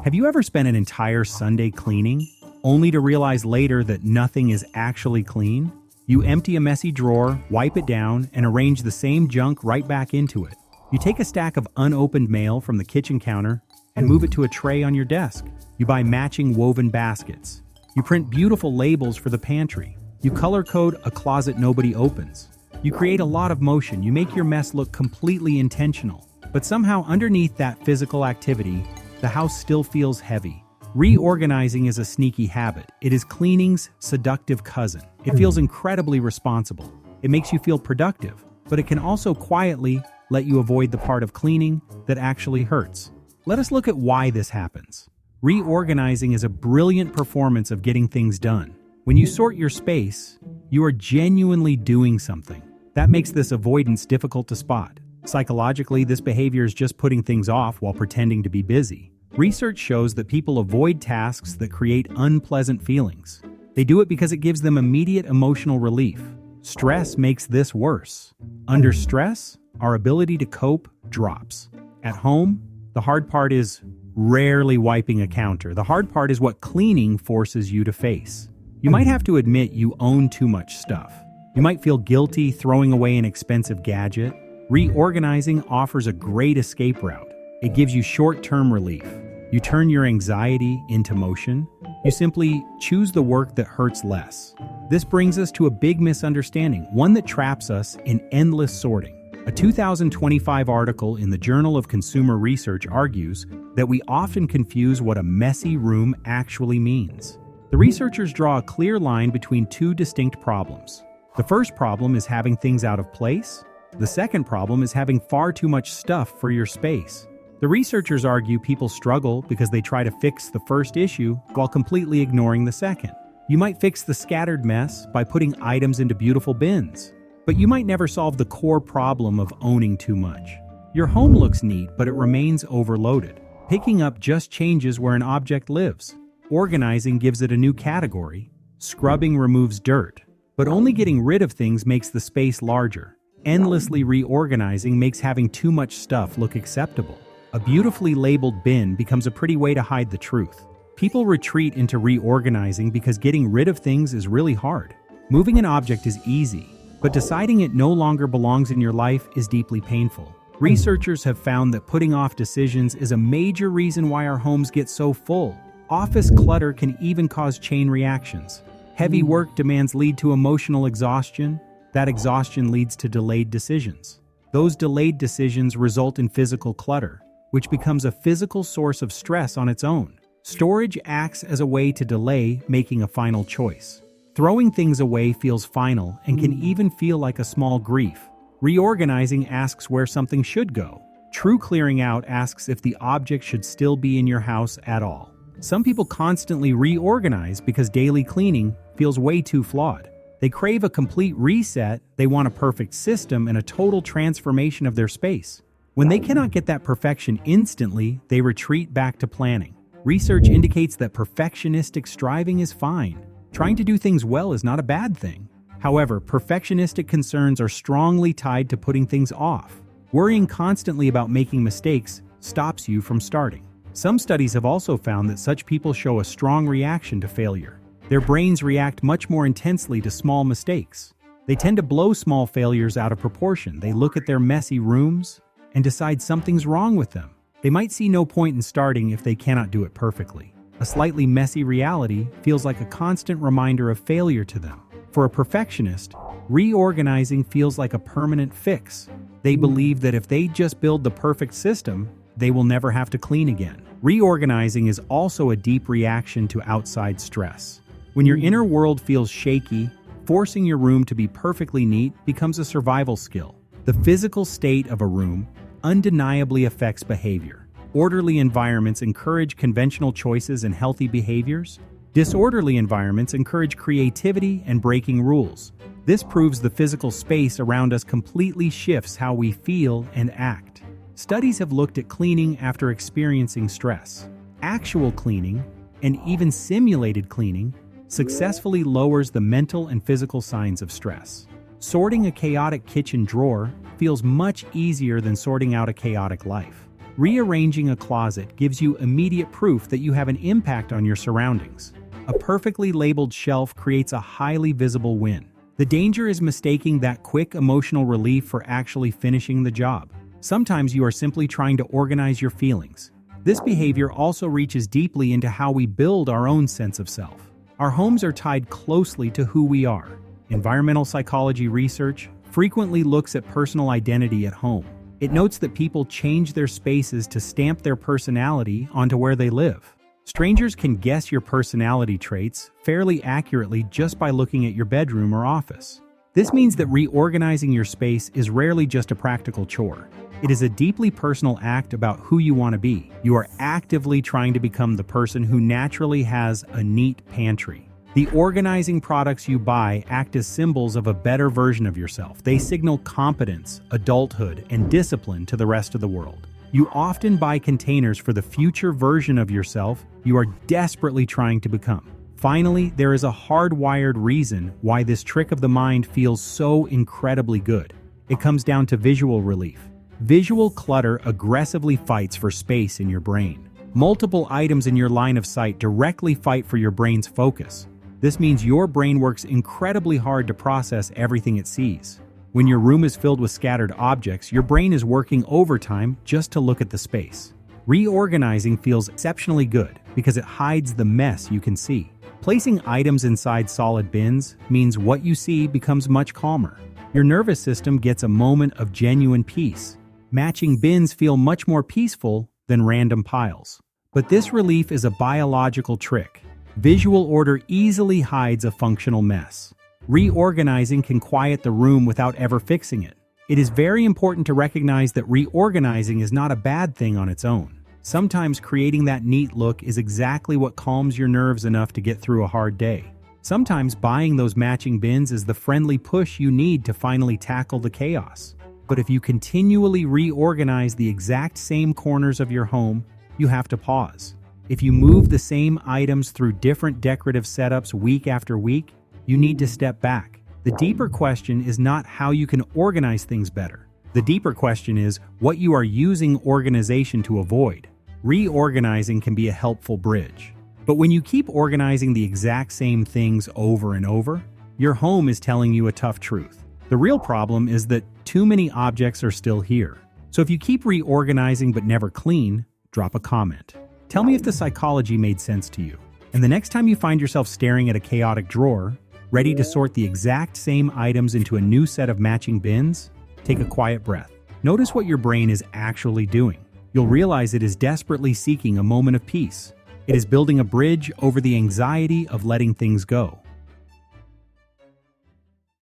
Have you ever spent an entire Sunday cleaning, only to realize later that nothing is actually clean? You empty a messy drawer, wipe it down, and arrange the same junk right back into it. You take a stack of unopened mail from the kitchen counter and move it to a tray on your desk. You buy matching woven baskets. You print beautiful labels for the pantry. You color code a closet nobody opens. You create a lot of motion. You make your mess look completely intentional. But somehow underneath that physical activity, the house still feels heavy. Reorganizing is a sneaky habit. It is cleaning's seductive cousin. It feels incredibly responsible. It makes you feel productive, but it can also quietly let you avoid the part of cleaning that actually hurts. Let us look at why this happens. Reorganizing is a brilliant performance of getting things done. When you sort your space, you are genuinely doing something. That makes this avoidance difficult to spot. Psychologically, this behavior is just putting things off while pretending to be busy. Research shows that people avoid tasks that create unpleasant feelings. They do it because it gives them immediate emotional relief. Stress makes this worse. Under stress, our ability to cope drops. At home, the hard part is rarely wiping a counter. The hard part is what cleaning forces you to face. You might have to admit you own too much stuff. You might feel guilty throwing away an expensive gadget. Reorganizing offers a great escape route. It gives you short-term relief. You turn your anxiety into motion. You simply choose the work that hurts less. This brings us to a big misunderstanding, one that traps us in endless sorting. A 2025 article in the Journal of Consumer Research argues that we often confuse what a messy room actually means. The researchers draw a clear line between two distinct problems. The first problem is having things out of place. The second problem is having far too much stuff for your space. The researchers argue people struggle because they try to fix the first issue while completely ignoring the second. You might fix the scattered mess by putting items into beautiful bins, but you might never solve the core problem of owning too much. Your home looks neat, but it remains overloaded. Picking up just changes where an object lives. Organizing gives it a new category. Scrubbing removes dirt, but only getting rid of things makes the space larger. Endlessly reorganizing makes having too much stuff look acceptable. A beautifully labeled bin becomes a pretty way to hide the truth. People retreat into reorganizing because getting rid of things is really hard. Moving an object is easy, but deciding it no longer belongs in your life is deeply painful. Researchers have found that putting off decisions is a major reason why our homes get so full. Office clutter can even cause chain reactions. Heavy work demands lead to emotional exhaustion. That exhaustion leads to delayed decisions. Those delayed decisions result in physical clutter, which becomes a physical source of stress on its own. Storage acts as a way to delay making a final choice. Throwing things away feels final and can even feel like a small grief. Reorganizing asks where something should go. True clearing out asks if the object should still be in your house at all. Some people constantly reorganize because daily cleaning feels way too flawed. They crave a complete reset, they want a perfect system and a total transformation of their space. When they cannot get that perfection instantly, they retreat back to planning. Research indicates that perfectionistic striving is fine. Trying to do things well is not a bad thing. However, perfectionistic concerns are strongly tied to putting things off. Worrying constantly about making mistakes stops you from starting. Some studies have also found that such people show a strong reaction to failure. Their brains react much more intensely to small mistakes. They tend to blow small failures out of proportion. They look at their messy rooms and decide something's wrong with them. They might see no point in starting if they cannot do it perfectly. A slightly messy reality feels like a constant reminder of failure to them. For a perfectionist, reorganizing feels like a permanent fix. They believe that if they just build the perfect system, they will never have to clean again. Reorganizing is also a deep reaction to outside stress. When your inner world feels shaky, forcing your room to be perfectly neat becomes a survival skill. The physical state of a room undeniably affects behavior. Orderly environments encourage conventional choices and healthy behaviors. Disorderly environments encourage creativity and breaking rules. This proves the physical space around us completely shifts how we feel and act. Studies have looked at cleaning after experiencing stress. Actual cleaning, and even simulated cleaning, successfully lowers the mental and physical signs of stress. Sorting a chaotic kitchen drawer feels much easier than sorting out a chaotic life. Rearranging a closet gives you immediate proof that you have an impact on your surroundings. A perfectly labeled shelf creates a highly visible win. The danger is mistaking that quick emotional relief for actually finishing the job. Sometimes you are simply trying to organize your feelings. This behavior also reaches deeply into how we build our own sense of self. Our homes are tied closely to who we are. Environmental psychology research frequently looks at personal identity at home. It notes that people change their spaces to stamp their personality onto where they live. Strangers can guess your personality traits fairly accurately just by looking at your bedroom or office. This means that reorganizing your space is rarely just a practical chore. It is a deeply personal act about who you want to be. You are actively trying to become the person who naturally has a neat pantry. The organizing products you buy act as symbols of a better version of yourself. They signal competence, adulthood, and discipline to the rest of the world. You often buy containers for the future version of yourself you are desperately trying to become. Finally, there is a hardwired reason why this trick of the mind feels so incredibly good. It comes down to visual relief. Visual clutter aggressively fights for space in your brain. Multiple items in your line of sight directly fight for your brain's focus. This means your brain works incredibly hard to process everything it sees. When your room is filled with scattered objects, your brain is working overtime just to look at the space. Reorganizing feels exceptionally good because it hides the mess you can see. Placing items inside solid bins means what you see becomes much calmer. Your nervous system gets a moment of genuine peace. Matching bins feel much more peaceful than random piles. But this relief is a biological trick. Visual order easily hides a functional mess. Reorganizing can quiet the room without ever fixing it. It is very important to recognize that reorganizing is not a bad thing on its own. Sometimes creating that neat look is exactly what calms your nerves enough to get through a hard day. Sometimes buying those matching bins is the friendly push you need to finally tackle the chaos. But if you continually reorganize the exact same corners of your home, you have to pause. If you move the same items through different decorative setups week after week, you need to step back. The deeper question is not how you can organize things better. The deeper question is what you are using organization to avoid. Reorganizing can be a helpful bridge. But when you keep organizing the exact same things over and over, your home is telling you a tough truth. The real problem is that too many objects are still here. So if you keep reorganizing but never clean, drop a comment. Tell me if the psychology made sense to you. And the next time you find yourself staring at a chaotic drawer, ready to sort the exact same items into a new set of matching bins, take a quiet breath. Notice what your brain is actually doing. You'll realize it is desperately seeking a moment of peace. It is building a bridge over the anxiety of letting things go.